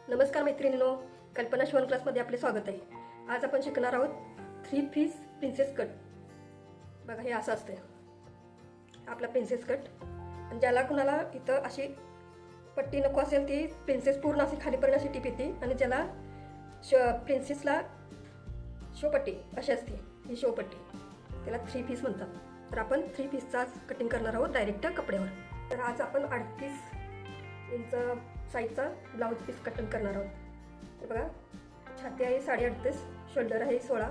नमस्कार मैत्रिणींनो, कल्पना शिवण क्लासमध्ये आपले स्वागत आहे. आज आपण शिकणार आहोत 3 पीस प्रिन्सेस कट. बघा, हे असं असते आपला प्रिन्सेस कट. आणि ज्याला कुणाला इथं अशी पट्टी नको असेल ती प्रिन्सेस पूर्ण अशी खालीपर्यंत अशी टीप येते, आणि ज्याला प्रिन्सेसला शोपट्टी अशी असते, ही शोपट्टी, त्याला 3 पीस म्हणतात. तर आपण 3 पीसचा कटिंग करणार आहोत डायरेक्ट कपड्यावर. तर आज आपण 38 इंच साईजचा ब्लाऊज पीस कटिंग करणार आहोत. तर बघा, छाती आहे 38.5, शोल्डर आहे 16,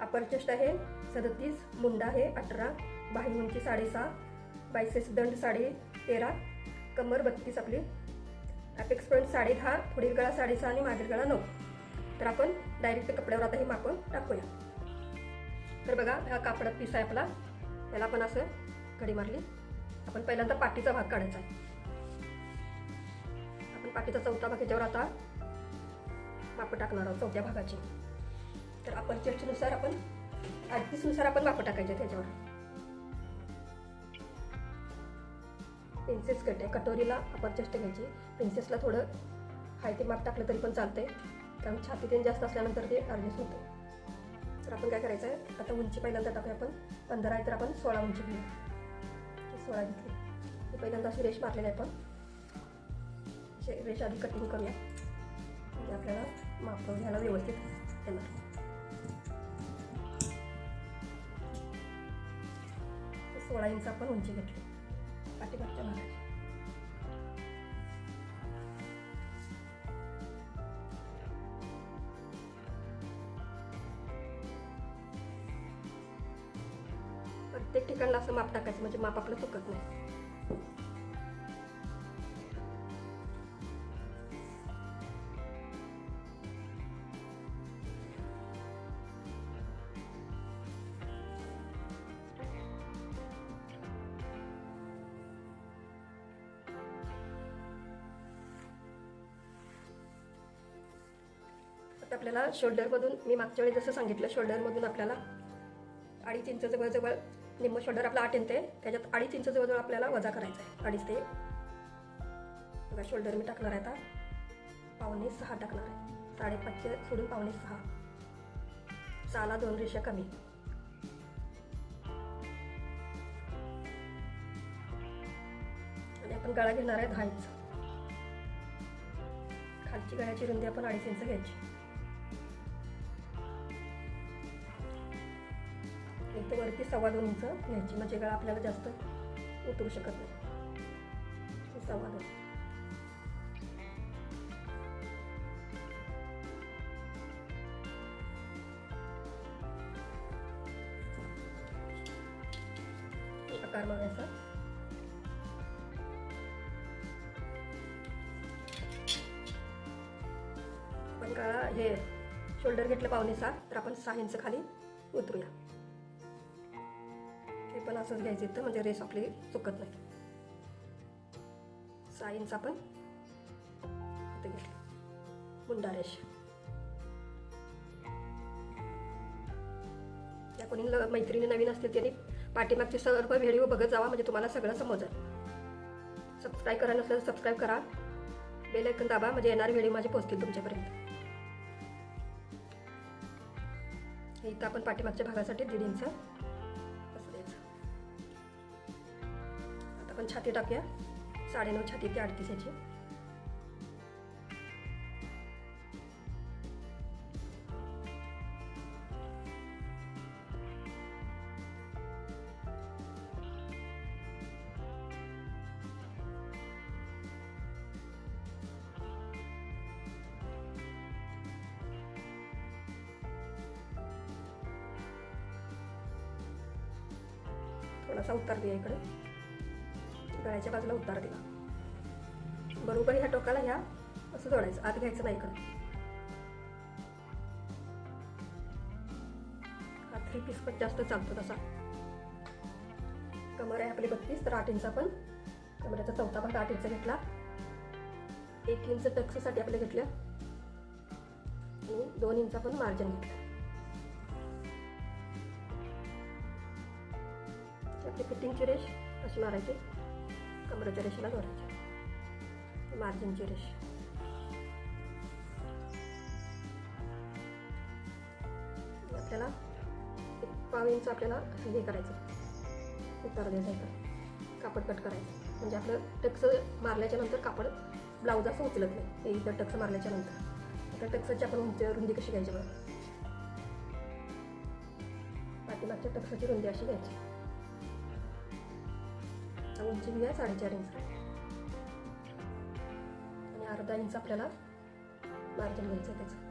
अपर चेस्ट आहे 37, मुंडा आहे 18, बाही उंची 6.5, बायसेस दंड 13.5, कमर 32 आपली, अपेक्स पॉईंट 10.5, पुढील गळा 6.5 आणि मागील गळा 9. तर आपण डायरेक्ट कपड्यावर आता हे मापून टाकूया. तर बघा, हा कापडात पीस आहे आपला, त्याला आपण असं घडी मारली. आपण पहिल्यांदा पाठीचा भाग काढायचा आहे. आपण पाठीचा चौथा भाग याच्यावर आता माप टाकणार आहोत चौथ्या भागाची. तर अपर चेस्टनुसार आपण 38 नुसार आपण माप टाकायचे त्याच्यावर. प्रिन्सेस कट आहे, कटोरीला अपर चेस्ट घ्यायची, प्रिन्सेसला थोडं हाय ते माप टाकलं तरी पण चालतंय, कारण छाती ते जास्त असल्यानंतर ते ॲडजस्ट होतं. तर आपण काय करायचं आहे, आता उंची पहिल्यांदा टाकूया आपण. 15 आहे तर आपण 16 उंची घेऊया. 16 घेतली. ही पहिल्यांदा अशी रेष मारलेली आहे, आपण रेष आधी कटिंग करूया, म्हणजे आपल्याला माप घ्यायला व्यवस्थित येणार. 16 इंच आपण उंची घेतली पाठीमागच्या भागाची. प्रत्येक ठिकाणला असं माप टाकायचं, म्हणजे माप आपलं चुकत नाही. आता आपल्याला शोल्डरमधून, मी मागच्या वेळी जसं सांगितलं, शोल्डरमधून आपल्याला 2.5 इंच जवळजवळ, निम्म शोल्डर आपला 8 इंच आहे, त्याच्यात 2.5 इंच जवळजवळ आपल्याला वजा करायचा आहे. 2.5 ते बघा, शोल्डर मी टाकणार आहे आता 5.25 टाकणार आहे. 5.5 सोडून 5.25. 6ला 2 रेषा कमी. आणि आपण गळा घेणार आहे 10 इंच. खालची गळ्याची रुंदी आपण 2.5 इंच घ्यायची. इथं वरती 2.25 इंच घ्यायची, म्हणजे गळा आपल्याला जास्त उतरू शकत नाही. 2.25. आकार बघायचा. आपण गळा हे शोल्डर घेतलं 5.25, तर आपण 6 इंच खाली उतरूया. हे पण असंच घ्यायचं इथं, म्हणजे रेस आपली चुकत नाही. 6 इंच आपण इथं घेतलं, मुंडा रेष. त्या कोणी मैत्रिणी नवीन असतील त्यांनी पाठीमागचे सर्व व्हिडिओ बघत जावा, म्हणजे तुम्हाला सगळं समजेल. सबस्क्राईब करा नसेल तर सबस्क्राईब करा, बेल आयकॉन दाबा, म्हणजे येणारे व्हिडिओ माझे पोहोचतील तुमच्यापर्यंत. हे इथं आपण पाठीमागच्या भागासाठी 1.5 इंच असं द्यायचं. आता आपण छाती टाकूया. 9.5 छाती ते 38 याची. थोडासा उतार दिला इकडे, गळ्याच्या बाजूला उतार दिला. बरोबर ह्या टोकाला ह्या असं जोडायचं, आत घ्यायचं नाही इकडे. हा 3 पीस पण जास्त चालतो तसा. कमर आहे आपली 32, तर 8 इंच आपण कमरेचा चौथा भाग 8 इंच घेतला. 1 इंच टक्ससाठी आपल्या घेतल्या, आणि 2 इंच आपण मार्जिन घेतलं. आपली फिटिंगची रेष अशी मारायची, कमरेच्या रेषेला जोडायची. मार्जिनची रेष. आपल्याला एक पाव इंच आपल्याला हे करायचं, उतार द्यायचं इथं, कापड कट करायचं. म्हणजे आपलं टक्स मारल्याच्या नंतर कापड ब्लाऊज असं उचलत नाही. हे इथं टक्स मारल्याच्या नंतर आता टक्सची आपण रुंदी कशी घ्यायची बघा. पाठीमागच्या टक्सची रुंदी अशी घ्यायची. उंची घेऊया 4.5 इंच आणि अर्धा इंच आपल्याला मार्जिन घ्यायचं त्याचं.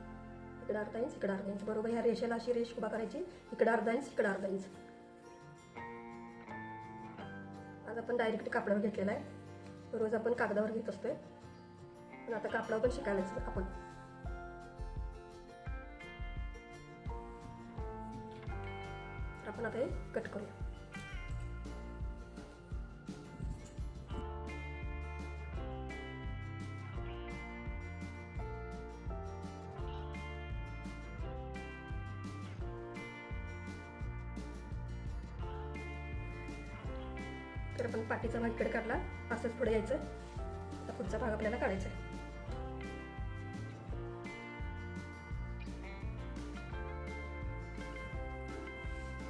इकडं अर्धा इंच, इकडं अर्धा इंच, बरोबर ह्या रेषेला अशी रेष उभा करायची. इकडं अर्धा इंच, इकडं अर्धा इंच. आज आपण डायरेक्ट कापडावर घेतलेला आहे. रोज आपण कागदावर घेत असतोय, पण आता कापडावर पण शिकायलाच आपण. तर आपण आता हे कट करूया. तर आपण पाठीचा भाग इकडे काढला, असंच पुढे यायचं. आता पुढचा भाग आपल्याला काढायचा आहे.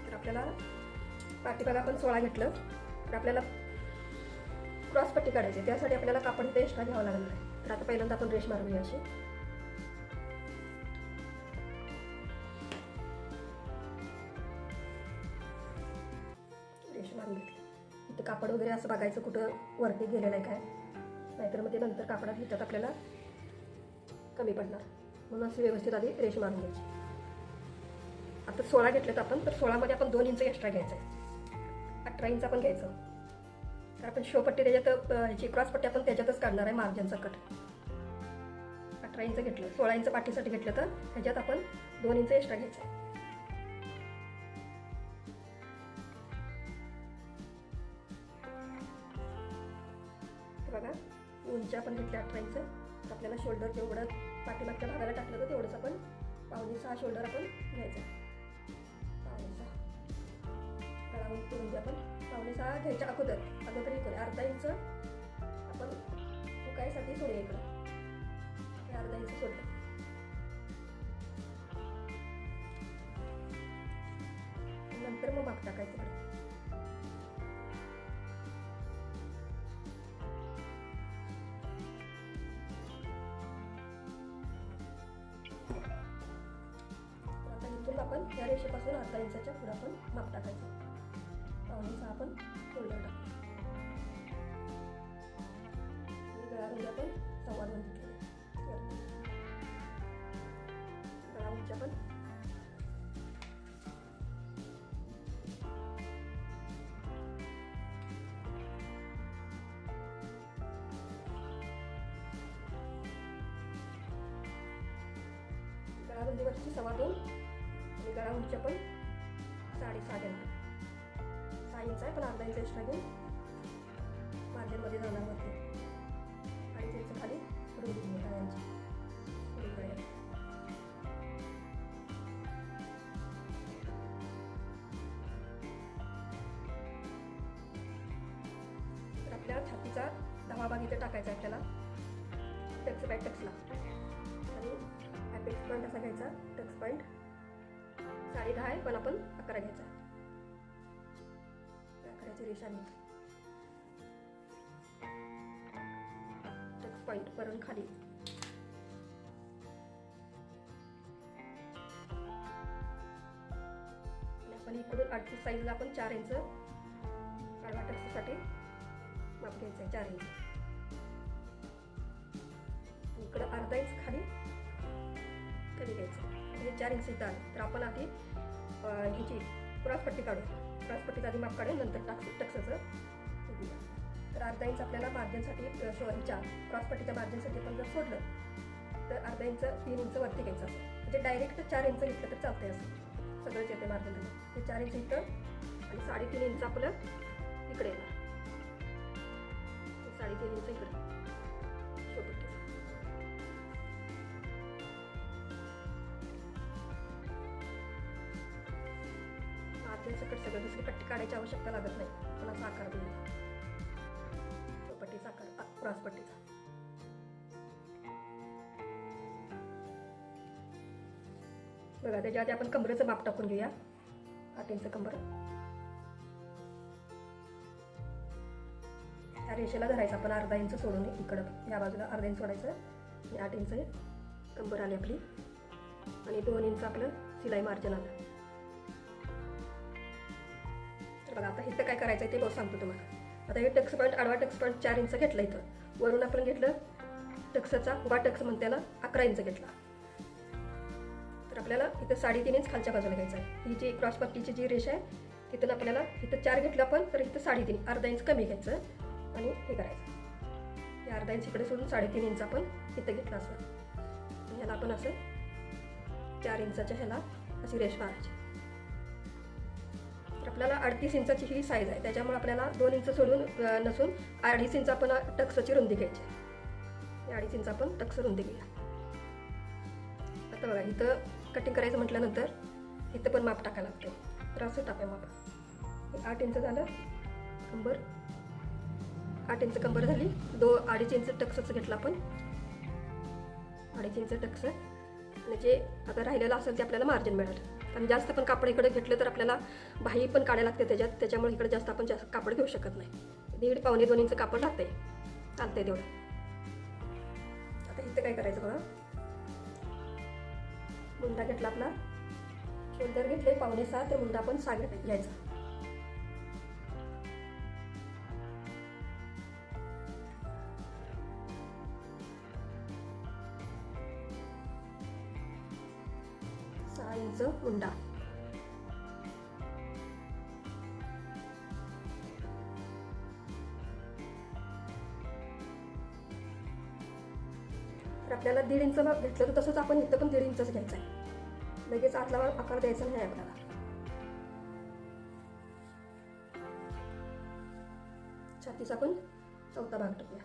तर आपल्याला पाठीभाग आपण 16 घेतलं, तर आपल्याला क्रॉस पट्टी काढायची. त्यासाठी आपल्याला कापड इथे एक्स्ट्रा घ्यावं लागणार आहे. तर आता पहिल्यांदा आपण रेष मारूया अशी. रेष मारून घेतली. इथं कापड वगैरे असं बघायचं कुठं वरती गेलेलं आहे काय, नाहीतर मग ते नंतर कापडात ह्याच्यात आपल्याला कमी पडणार. म्हणून असं व्यवस्थित आधी रेष मारून घ्यायची. आता 16 घेतलेत आपण, तर 16 मध्ये आपण 2 इंच एक्स्ट्रा घ्यायचं आहे. 18 इंच आपण घ्यायचं. तर आपण शोपट्टी त्याच्यात ह्याची क्रॉस पट्टी आपण त्याच्यातच काढणार आहे मार्जिनचा कट. 18 इंच घेतलं, 16 इंच पाठीसाठी घेतलं, तर ह्याच्यात आपण 2 इंच एक्स्ट्रा घ्यायचं. बघा उंची आपण घेतली 18 इंच. तर आपल्याला शोल्डर जेवढं पाठीमागच्या भागाला टाकलं तर तेवढंच आपण 5.5 शोल्डर आपण घ्यायचं. 5.5 गळा उंची आपण 5.5 घ्यायच्या अगोदर इकडे अर्धा इंच आपण उकायसाठी सोडूया. इकडं अर्धा इंच सोडलं. नंतर मग माप टाकायचं इकडे. आपण या रेषेपासून अर्धा इंचाच्या पुढे आपण माप टाकायचं. 5.5 आपण शोल्डर टाकतो. गळा रुंदी आपण 2.25 घेतली. गळा उंची आपण गळा रुंदीवरची 2.25 आणि गळा उंची आपण 6.5 घेणार. 6 इंच आहे, पण अर्धा इंच एक्स्ट्रा घेऊन मार्जिनमध्ये जाणार वरती. 2.5 इंच खाली रुंदी घेऊन गळ्यांची. तर आपल्या छातीचा 10 भाग इथे टाकायचा आहे आपल्याला. टक्स बाय टक्सला आणि ॲपेक्स पॉईंट असा घ्यायचा. टक्स पॉईंट 10.5 आहे, पण आपण 11 घ्यायचा. 11ची रेषा घ्यायची. टक्स पॉईंट वरून खाली. आणि आपण इकडून 8 साईजला आपण 4 इंच आडवा टक्ससाठी माप घ्यायचं आहे. 4 इंच. इकडं अर्धा इंच खाली घ्यायचं. हे 4 इंच इथं आलं, तर आपण आधी ह्याची क्रॉसपट्टी काढू. क्रॉसपट्टीचा आधी माप काढून नंतर टक्सचं. तर अर्धा इंच आपल्याला मार्जिनसाठी ह्याच्या क्रॉसपट्टीच्या मार्जिनसाठी आपण जर सोडलं तर अर्धा इंच 3 इंच वरती घ्यायचं. म्हणजे डायरेक्ट 4 इंच घेतलं तर चालतंय. असं सगळंच येते मार्जिन. हे 4 इंच इथं आणि 3.5 इंच आपलं इकडे येणार. 3.5 इंच इकडे शोपट्टी. सकट सगळं दुसरी पट्टी काढायची आवश्यकता लागत नाही. पण असा आकार देईल चौपट्टीचा आकार क्रॉस पट्टीचा. बघा त्याच्या आधी आपण कंबरेचं माप टाकून घेऊया. 8 इंच कंबर. या रेषेला धरायचं आपण अर्धा इंच सोडून इकडं या बाजूला अर्धा इंच सोडायचं आणि 8 इंच कंबर आली आपली आणि 2 इंच आपलं शिलाई मार्जिन आलं. तर बघा आता इथं काय करायचं आहे ते बहुत सांगतो तुम्हाला. आता हे टक्स पॉईंट आडवा टक्स पॉईंट 4 इंच घेतला इथं. वरून आपण घेतलं टक्सचा उभा टक्स म्हणते ना 11 इंच घेतला. तर आपल्याला इथं 3.5 इंच खालच्या बाजूला घ्यायचं आहे. ही जी क्रॉस पट्टीची जी रेषा आहे तिथून आपल्याला इथं 4 घेतलं आपण तर इथं 3.5 अर्धा इंच कमी घ्यायचं आणि हे करायचं. हे अर्धा इंच इकडे सोडून 3.5 इंच आपण इथं घेतलं असं. आणि ह्याला आपण असं 4 इंचाच्या ह्याला अशी रेष मारायची. तर आपल्याला 38 इंचाची ही साईज आहे त्याच्यामुळे आपल्याला 2 इंच सोडून नसून 2.5 इंच आपण टक्सची रुंदी घ्यायची. 2.5 इंच आपण टक्स रुंदी घेऊया. आता बघा इथं कटिंग करायचं म्हटल्यानंतर इथं पण माप टाकायला लागतो. तर असं टाकाय माप. 8 इंच झालं कंबर. 8 इंच कंबर झाली. 2.5 इंच टक्सचं घेतलं आपण. 2.5 इंच टक्स आणि जे आता राहिलेलं असेल ते आपल्याला मार्जिन मिळेल. आणि जास्त पण कापड इकडे घेतलं तर आपल्याला बाही पण काढायला लागते त्याच्यामुळे इकडे जास्त आपण जास्त कापड घेऊ शकत नाही. 1.5-2 इंच कापड लागते. चालतंय तेवढं. आता इथं काय करायचं बघा. मुंडा घेतला आपला. शोल्डर घेतले 5.5 तर मुंडा आपण 6 घ्यायचा. इंच मुंडा. तर आपल्याला 1.5 इंच घेतलं तर तसंच आपण इथं पण 1.5 इंचच घ्यायचं आहे. लगेच आतला आकार द्यायचा नाही आपल्याला. छातीचा पण 4था भाग टाकूया.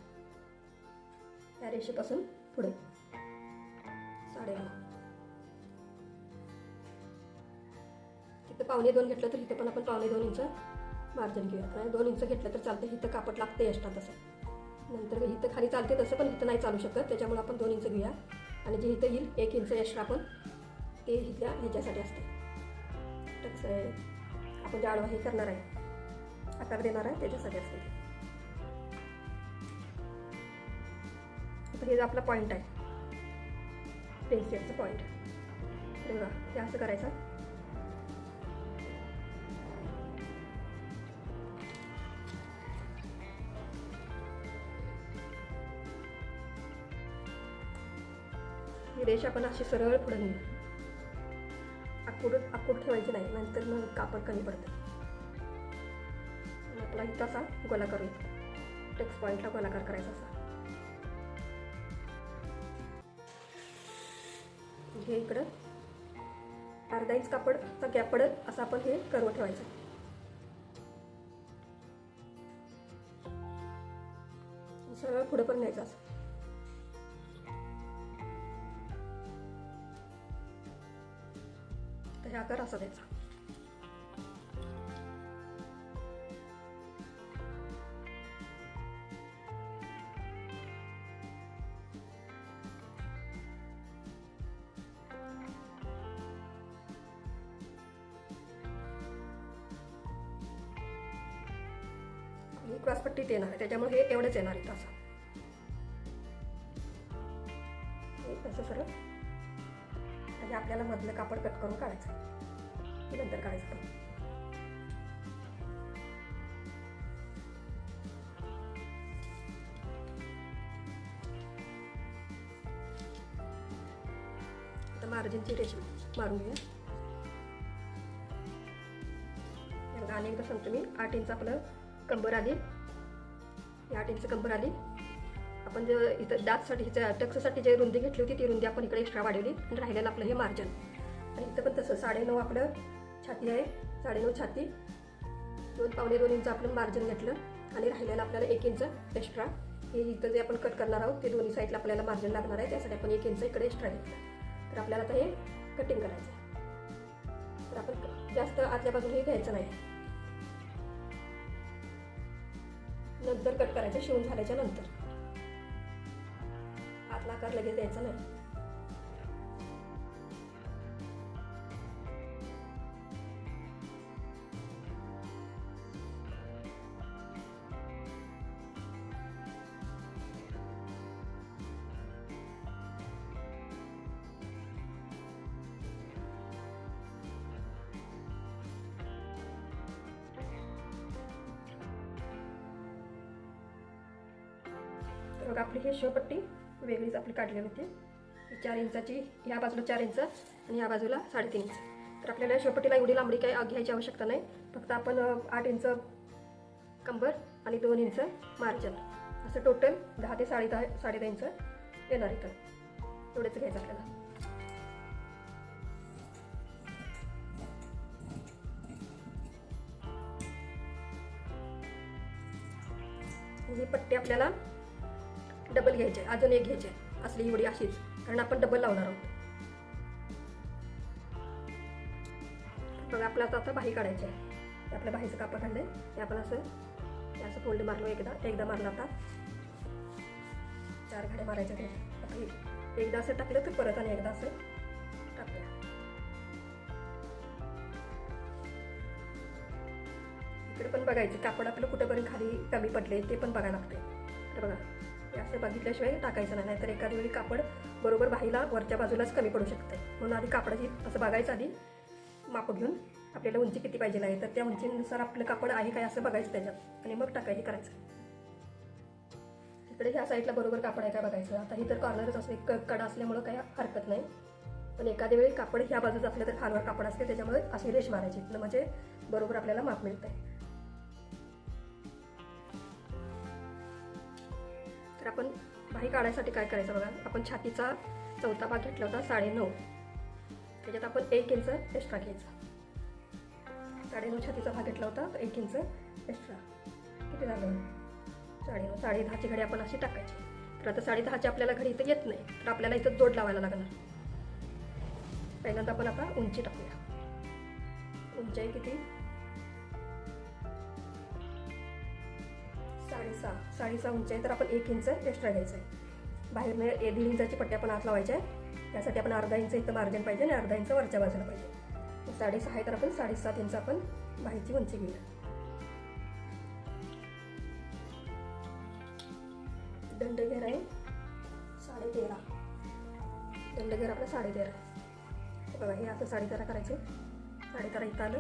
या रेषेपासून पुढे 9.5. इथं 1.25 घेतलं तर इथं पण आपण 1.25 इंच मार्जिन घेऊया. आणि 2 इंच घेतलं तर चालतं. इथं कापड लागते एक्स्ट्रा तसं. नंतर इथं खाली चालते तसं पण इथं नाही चालू शकत त्याच्यामुळे आपण 2 इंच घेऊया. आणि जे इथं येईल 1 इंच एक्स्ट्रा आपण ते इथल्या ह्याच्यासाठी असते. टक्स आपण जे आडवा हे करणार आहे आकार देणार आहे त्याच्यासाठी असते. आता हे आपला पॉईंट आहे प्रिन्सेसचा पॉईंट. तर बघा हे असं करायचं. ही रेष आपण अशी सरळ पुढे नेऊ. आकूड ठेवायची नाही नंतर मग कापड कमी पडतं. आणि आपला इथं असा गोलाकार होईल. टक्स पॉईंटला गोलाकार करायचा असा. हे इकडं अर्धा इंच कापडचा गॅप पडत असं आपण हे कर्व ठेवायचं. सरळ पुढे पण न्यायचं असं. तर हे आकार असा द्यायचा. क्रॉसपट्टीत येणार आहे त्याच्यामुळे हे एवढंच येणार आहे. असं सरळ. आणि आपल्याला मधलं कापड कट करून काढायचं. नंतर काढायचं. आता मार्जिनची रेष मारून घेऊया. आणि एकदा सांगतो मी 8 इंच आपलं कंबर आली. 8 इंच कंबर आली. आपण जे इथं दातसाठी टक्ससाठी जे रुंदी घेतली होती ती रुंदी आपण इकडे एक्स्ट्रा वाढवली आणि राहिलेलं आपलं हे मार्जिन. आणि इथं पण तसं 9.5 आपलं छाती आहे. 9.5 छाती. 2-2.25 इंच आपण मार्जिन घेतलं आणि राहिलेलं आपल्याला 1 इंच एक्स्ट्रा. हे इथं जे आपण कट करणार आहोत ते दोन्ही साईडला आपल्याला मार्जिन लागणार आहे त्यासाठी आपण 1 इंच इकडे एक्स्ट्रा घेतलं. तर आपल्याला आता हे कटिंग करायचं आहे. तर आपण जास्त आतल्या बाजूला हे घ्यायचं नाही. नंतर कट करायचं शिवून झाल्याच्या नंतर. आतला आकार लगेच द्यायचा नाही. बघा आपली ही शेवपट्टी वेगळीच आपली काढलेली होती. 4 इंचाची, ह्या बाजूला 4 इंच आणि ह्या बाजूला 3.5 इंच. तर आपल्याला शेवपट्टीला एवढी लांबडी काही घ्यायची आवश्यकता नाही. फक्त आपण 8 इंच कंबर आणि 2 इंच मार्जिन, असं टोटल 10 ते 10.5 इंच येणार इथं. एवढंच घ्यायचं आपल्याला. ही पट्टी आपल्याला डबल घ्यायची, अजून एक घ्यायची असली एवढी अशीच, कारण आपण डबल लावणार आहोत. बघा आपला आता बाही काढायची आहे. आपल्या बाहीचं कापड काढलंय ते आपण असं फोल्ड मारलो, एकदा मारला. आता 4 घड्या मारायच्या. आता एकदा असं टाकलं तर परत आणि एकदा असं टाकूया. इकडे पण बघायचं कापड आपलं कुठेपर्यंत खाली कमी पडले ते पण बघायला लागते. तर बघा हे असं बघितल्याशिवाय टाकायचं नाही, नाहीतर एखाद्या वेळी कापड बरोबर बाहीला वरच्या बाजूलाच कमी पडू शकते. म्हणून आधी कापडाची असं बघायचं, आधी माप घेऊन आपल्याला उंची किती पाहिजे आहे तर त्या उंचीनुसार आपलं कापड आहे काय असं बघायचं त्याच्यात, आणि मग टाकायचं करायचं. इकडे ह्या साईडला बरोबर कापड आहे काय बघायचं. आता ही तर कॉर्नरच असते, कडा असल्यामुळं काही हरकत नाही. पण एखाद्या वेळी कापड ह्या बाजूच असलं तर खालवर कापड असते, त्याच्यामुळे अशी रेष मारायची, म्हणजे बरोबर आपल्याला माप मिळतंय. तर आपण बाही काढायसाठी काय करायचं बघा. आपण छातीचा चौथा भाग घेतला होता 9.5, त्याच्यात आपण 1 इंच एक्स्ट्रा घ्यायचा. 9.5 छातीचा भाग घेतला होता, 1 इंच एक्स्ट्रा. किती झालं? 9.5. 10.5ची घडी आपण अशी टाकायची. तर आता 10.5ची आपल्याला घडी इथं येत नाही, तर आपल्याला इथं जोड लावायला लागणार. पहिल्यांदा आपण आता उंची टाकूया. उंची आहे किती? 6.5 उंची आहे, तर आपण 1 इंच एक्स्ट्रा घ्यायचं आहे. बाहेरनं 1.5 इंचाची पट्टी आपण आत लावायची आहे. त्यासाठी आपण अर्धा इंच इथं मार्जिन पाहिजे आणि अर्धा इंच वरच्या बाजूला पाहिजे. 6.5 आहे, तर आपण 7.5 इंच आपण बाहीची उंची घेऊया. दंडघेर आहे 13.5. दंडघेर आपला 13.5. बघा हे असं 13.5 करायचं. 13.5 इथं आलं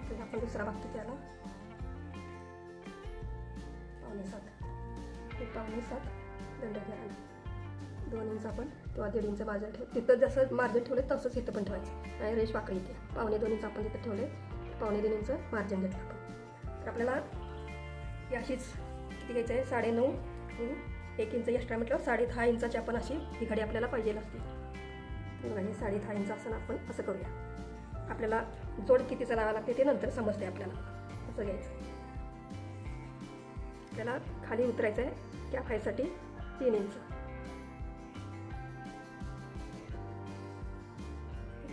तर आपण दुसरा बघतो त्याला 7.5. 7.5 दंडघेर आलं. 2 इंच आपण किंवा 1.5 इंच मार्जिन ठेव. तिथं जसं मार्जिन ठेवले तसंच इथं पण ठेवायचं. आणि रेष वाकडी इथे 2.5 इंच आपण तिथं ठेवले. 2.5 इंच मार्जिन घेतलं आपण. तर आपल्याला ही अशीच किती घ्यायचं आहे? 9.5 1 इंच एक्स्ट्रा म्हटलं 10.5 इंचाची आपण अशी ही घडी आपल्याला पाहिजे असते. हे 10.5 इंच असं आपण असं करूया. आपल्याला जोड कितीचं लावावं लागते ते नंतर समजते आपल्याला. असं घ्यायचं. आपल्याला खाली उतरायचं आहे त्या फायसाठी 3 इंच.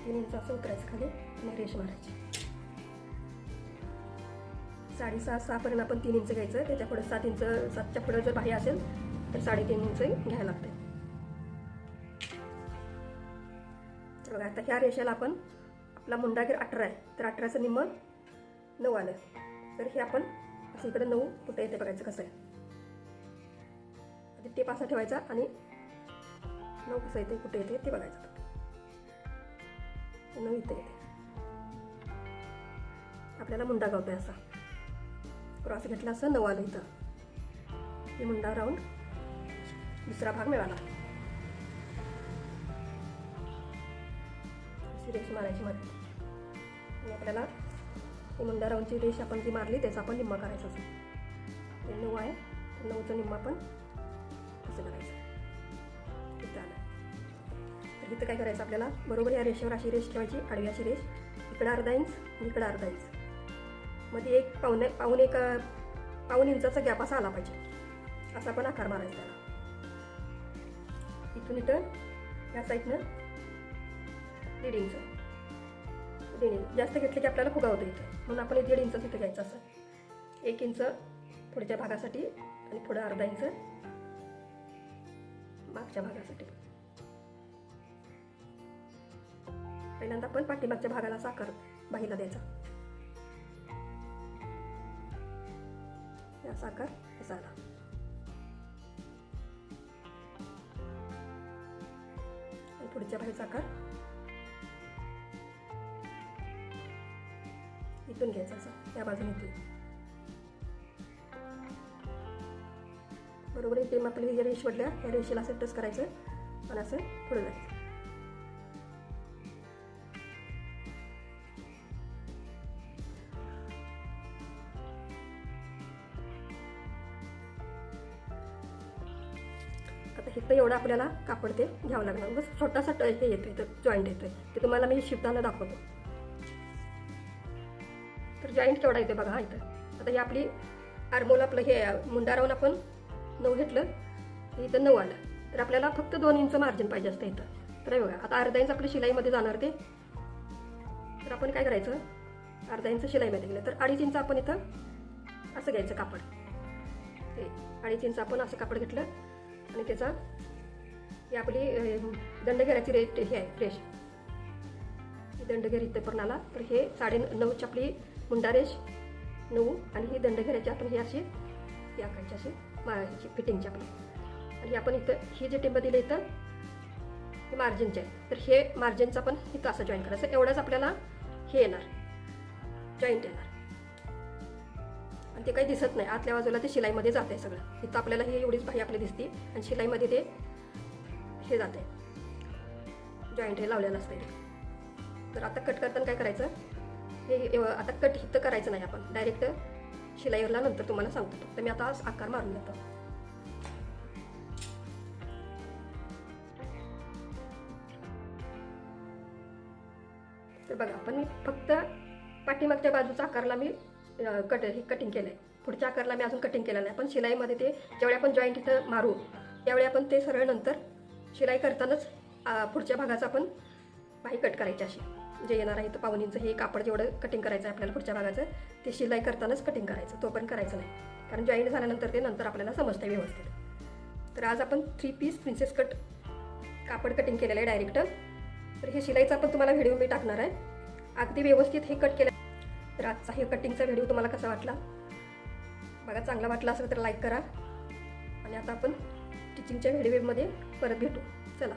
3 इंच असं उतरायचं खाली आणि रेष मारायची. 6.5 पर्यंत आपण 3 इंच घ्यायचं. त्याच्या पुढे 7 इंच, 7च्या पुढे जर बाही असेल तर 3.5 इंच घ्यायला लागते. तर बघा आता ह्या रेषेला आपण आपला मुंडा घेर 18 आहे, तर 18चं निम्म 9 आलं. तर हे आपण असं इकडे 9 कुठे येते बघायचं कसं आहे. आधी टेप असा ठेवायचा आणि 9 कसं येते कुठे येते ते बघायचं. 9 इथे येते. आपल्याला मुंडा गावतोय असा क्रॉस घेतला असं 9 आलं इथं. हे मुंडा राऊंड दुसरा भाग मिळाला. अशी रेष मारायची मध्ये आणि आपल्याला ही मुंडा राऊंडची रेष आपण जी मारली त्याचा आपण निम्मा करायचा असं. हे 9 आहे, तर 9चं निम्मा आपण असं करायचं. इथं आलं. तर इथं काय करायचं आपल्याला बरोबर या रेषेवर अशी रेष ठेवायची, आडवी अशी रेष. इकडं अर्धा इंच आणि इकडं अर्धा इंच. मध्ये एक पाऊण इंचाचा गॅप असा आला पाहिजे. असा पण आकार मारायचा त्याला. इथून इथं या साईडनं 1.5 इंच. 1.5 इंच जास्त घेतले की आपल्याला फुगा होतो इथं, म्हणून आपण 1.5 इंच तिथं घ्यायचं असं. 1 इंच पुढच्या भागासाठी आणि पुढं अर्धा इंच मागच्या भागासाठी. पहिल्यांदा आपण पाठीमागच्या भागाला असा आकार बाहीला द्यायचा. असा आकार असा आला. आणि पुढच्या बाहीचा आकार इथून घ्यायचा असा, या बाजूने इथून बरोबर इथे आपली ही रेष वाढल्या, ह्या रेषेला असं टच करायचं आणि असं पुढे जायचं. आता इथं एवढं आपल्याला कापड ते घ्यावं लागणार. बस छोटासा हे येतोय, तर जॉईंट येतोय ते तुम्हाला मी शिवताना दाखवतो. तर जॉईंट केवढा येतोय बघा हा इथं. आता ही आपली आर्मोल आपलं हे मुंडा राहून आपण 9 घेतलं, इथं 9 आलं. तर आपल्याला फक्त 2 इंच मार्जिन पाहिजे असतं इथं. तर हे बघा आता अर्धा इंच आपल्या शिलाईमध्ये जाणार ते. तर आपण काय करायचं, अर्धा इंच शिलाईमध्ये गेलं तर 2.5 इंच आपण इथं असं घ्यायचं कापड. हे 2.5 इंच आपण असं कापड घेतलं आणि त्याचा ही आपली दंडघेराची रेट हे आहे रेष, ही दंडघेर इथं पण आला. तर हे 9.5ची आपली मुंडा रेष 9 आणि ही दंडघेराची आपण ही अशी ही आकायची अशी फिटिंगची आपली. आणि आपण इथं ही जे टिंब दिलं इथं हे मार्जिनचे आहे. तर हे मार्जिनचं पण इथं असं जॉईन करायचं. एवढंच आपल्याला हे येणार, जॉईंट येणार. आणि ते काही दिसत नाही, आतल्या बाजूला ते शिलाईमध्ये जात आहे सगळं. इथं आपल्याला ही एवढीच बाही आपली दिसते आणि शिलाईमध्ये ते हे जाते, जॉईंट हे लावलेलं असतं. तर आता कट करताना काय करायचं, हे आता कट इथं करायचं नाही, आपण डायरेक्ट शिलाईवरला नंतर तुम्हाला सांगतो. तर मी आता आकार मारून घेतो. तर बघा आपण मी फक्त पाठीमागच्या बाजूचा आकारला मी कटिंग केलं आहे. पुढच्या आकारला मी अजून कटिंग केलेलं नाही. पण शिलाईमध्ये ते ज्यावेळी आपण जॉईंट इथं मारू त्यावेळी आपण ते सरळ नंतर शिलाई करतानाच पुढच्या भागाचा आपण बाही कट करायची अशी जे येणार आहे. तर पावणींचं हे कापड जेवढं कटिंग करायचं आहे आपल्याला पुढच्या भागाचं ते शिलाई करतानाच कटिंग करायचं, तो पण करायचं नाही. कारण जॉईंट झाल्यानंतर ते नंतर आपल्याला समजतं व्यवस्थित. तर आज आपण 3 पीस प्रिन्सेस कट कापड कटिंग केलेलं आहे डायरेक्ट. तर हे शिलाईचा पण तुम्हाला व्हिडिओ मी टाकणार आहे, अगदी व्यवस्थित हे कट केलं. तर आजचा हे कटिंगचा व्हिडिओ तुम्हाला कसा वाटला बघा. चांगला वाटला असेल तर लाईक करा. आणि आता आपण स्टिचिंगच्या व्हिडिओमध्ये परत भेटू. चला.